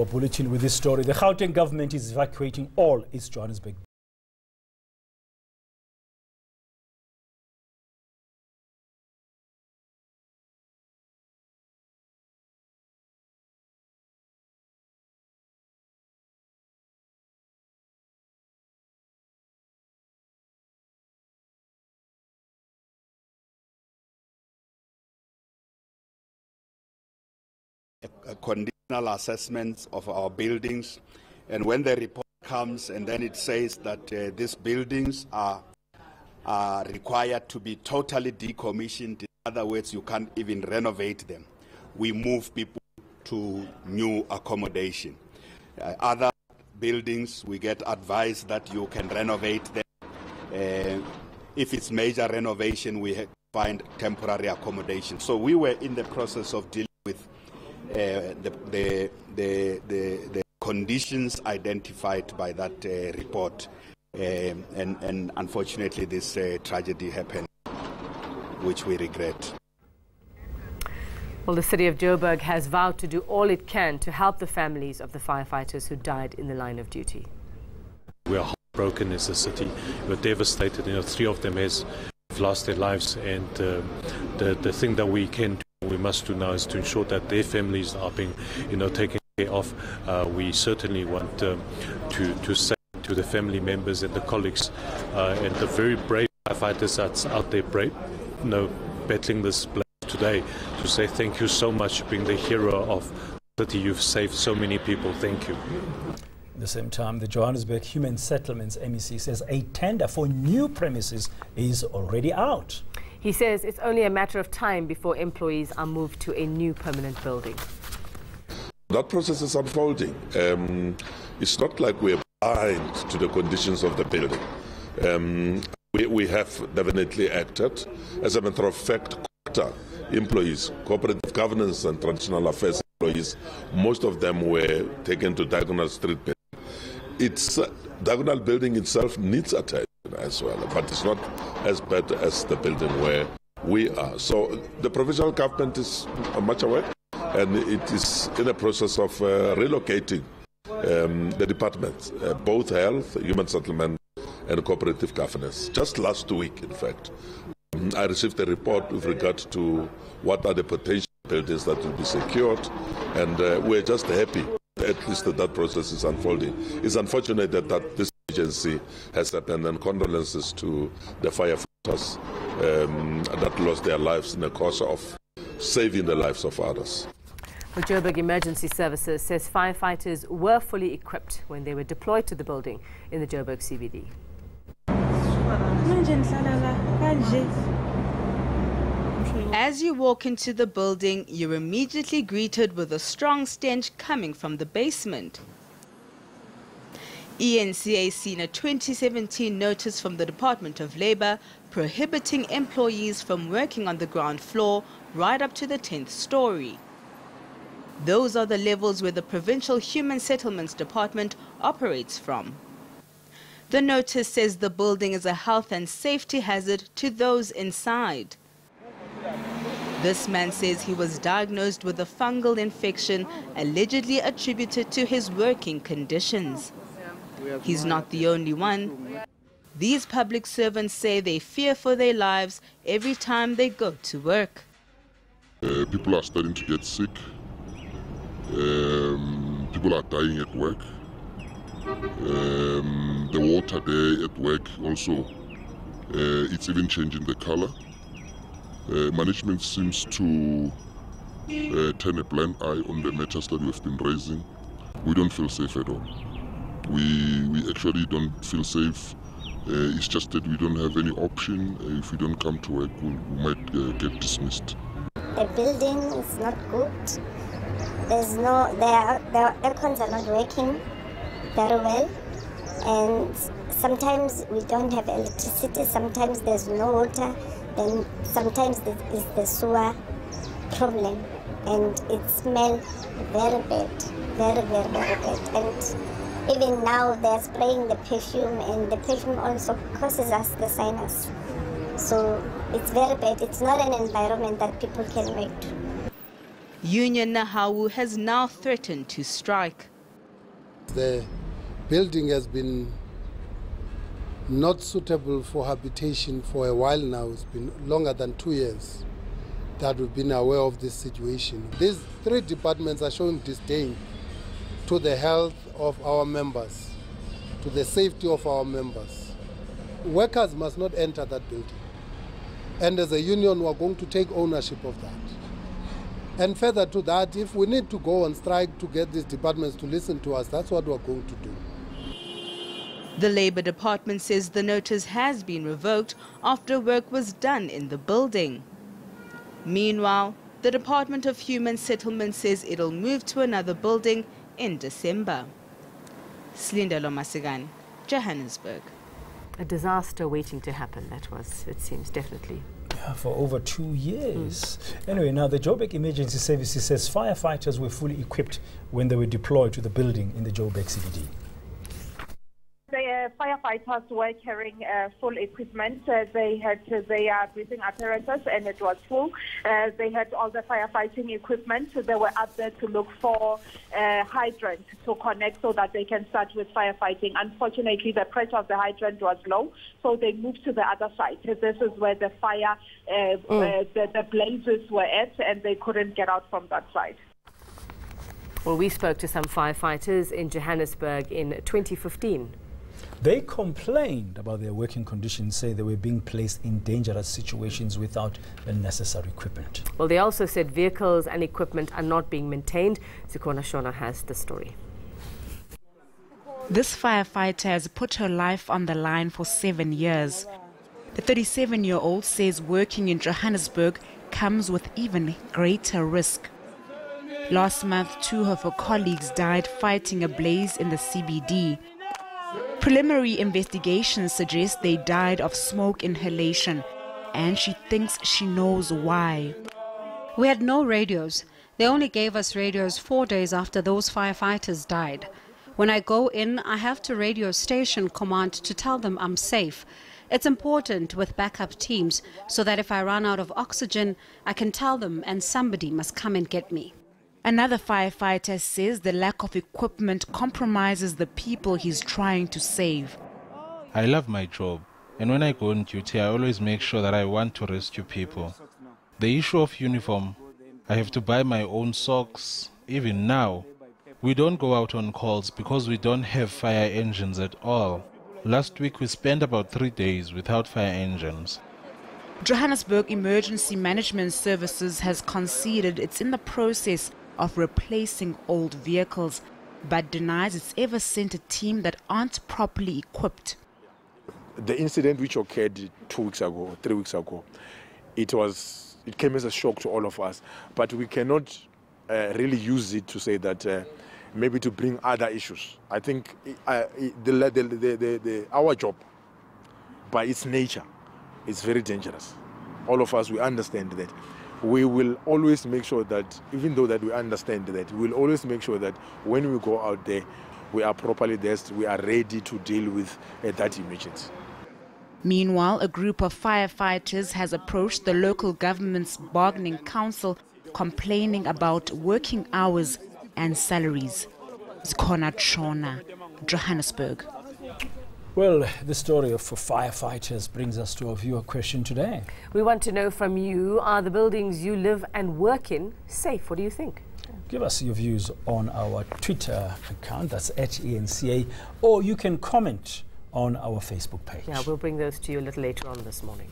For Bulletin with this story, the Gauteng government is evacuating all its Johannesburg conditional assessments of our buildings, and when the report comes and then it says that these buildings are required to be totally decommissioned, in other words, you can't even renovate them, we move people to new accommodation. Other buildings, we get advice that you can renovate them. If it's major renovation, we find temporary accommodation. So we were in the process of dealing with the conditions identified by that report, and unfortunately this tragedy happened, which we regret. Well, the city of Joburg has vowed to do all it can to help the families of the firefighters who died in the line of duty. We are heartbroken as a city. We're devastated. 3 of them have lost their lives, and the thing that we must do now is to ensure that their families are being, taken care of. We certainly want to say to the family members and the colleagues and the very brave firefighters that's out there, battling this blaze today, to say thank you so much, being the hero of the city. You've saved so many people. Thank you. At the same time, the Johannesburg Human Settlements MEC says a tender for new premises is already out. He says it's only a matter of time before employees are moved to a new permanent building. That process is unfolding. It's not like we're blind to the conditions of the building. We have definitely acted. As a matter of fact, employees, cooperative governance and traditional affairs employees, most of them were taken to Diagonal Street. Diagonal building itself needs attention as well, but it's not as bad as the building where we are. So the provincial government is much aware, and it is in the process of relocating the departments, both health, human settlement, and cooperative governance. Just last week, in fact, I received a report with regard to what are the potential buildings that will be secured, and we're just happy at least that process is unfolding. It's unfortunate that this agency has happened, and condolences to the firefighters that lost their lives in the course of saving the lives of others. The Joburg Emergency Services says firefighters were fully equipped when they were deployed to the building in the Joburg CBD. As you walk into the building, you're immediately greeted with a strong stench coming from the basement. ENCA seen a 2017 notice from the Department of Labour prohibiting employees from working on the ground floor right up to the 10th story. Those are the levels where the Provincial Human Settlements Department operates from. The notice says the building is a health and safety hazard to those inside. This man says he was diagnosed with a fungal infection allegedly attributed to his working conditions. He's not the only one. These public servants say they fear for their lives every time they go to work. People are starting to get sick. People are dying at work. The water there at work also, it's even changing the color. Management seems to turn a blind eye on the matters that we've been raising. We don't feel safe at all. We actually don't feel safe. It's just that we don't have any option. If we don't come to work, we might get dismissed. The building is not good. The aircons are not working very well, and sometimes we don't have electricity, sometimes there's no water, then sometimes there is the sewer problem, and it smells very bad, very bad. And even now they're spraying the perfume, and the perfume also causes us the sinus. So it's very bad. It's not an environment that people can work to. Union Nahawu has now threatened to strike. The building has been not suitable for habitation for a while now. It's been longer than 2 years that we've been aware of this situation. These 3 departments are showing disdain to the health of our members, to the safety of our members. Workers must not enter that building. And as a union, we are going to take ownership of that. And further to that, if we need to go on strike to get these departments to listen to us, that's what we are going to do. The Labour Department says the notice has been revoked after work was done in the building. Meanwhile, the Department of Human Settlement says it'll move to another building in December. Slindelo Masigan, Johannesburg. A disaster waiting to happen, that was, it seems, definitely. Yeah, for over 2 years. Anyway, now the Joburg Emergency Services says firefighters were fully equipped when they were deployed to the building in the Joburg CBD. The firefighters were carrying full equipment. They had their breathing apparatus and it was full. They had all the firefighting equipment. They were up there to look for hydrants to connect so that they can start with firefighting. Unfortunately, the pressure of the hydrant was low, so they moved to the other side. This is where the fire, the blazes were at, and they couldn't get out from that side. Well, we spoke to some firefighters in Johannesburg in 2015. They complained about their working conditions, say they were being placed in dangerous situations without the necessary equipment. Well, they also said vehicles and equipment are not being maintained. Zikona Shona has the story. This firefighter has put her life on the line for 7 years. The 37-year-old says working in Johannesburg comes with even greater risk. Last month, 2 of her colleagues died fighting a blaze in the CBD. Preliminary investigations suggest they died of smoke inhalation, and she thinks she knows why. We had no radios. They only gave us radios 4 days after those firefighters died. When I go in, I have to radio station command to tell them I'm safe. It's important with backup teams so that if I run out of oxygen, I can tell them and somebody must come and get me. Another firefighter says the lack of equipment compromises the people he's trying to save. I love my job, and when I go on duty, I always make sure that I want to rescue people. The issue of uniform, I have to buy my own socks. Even now, we don't go out on calls because we don't have fire engines at all. Last week we spent about 3 days without fire engines. Johannesburg Emergency Management Services has conceded it's in the process of replacing old vehicles, but denies it's ever sent a team that aren't properly equipped. The incident which occurred 2 weeks ago, 3 weeks ago, it came as a shock to all of us, but we cannot really use it to say that maybe to bring other issues. I think our job, by its nature, is very dangerous. All of us, we understand that. We will always make sure that, even though that we understand that, we will always make sure that when we go out there, we are properly dressed, we are ready to deal with that emergency. Meanwhile, a group of firefighters has approached the local government's bargaining council complaining about working hours and salaries. Zikona Shona, Johannesburg. Well, the story of firefighters brings us to a viewer question today. We want to know from you, are the buildings you live and work in safe? What do you think? Give us your views on our Twitter account, that's @ENCA, or you can comment on our Facebook page. Yeah, we'll bring those to you a little later on this morning.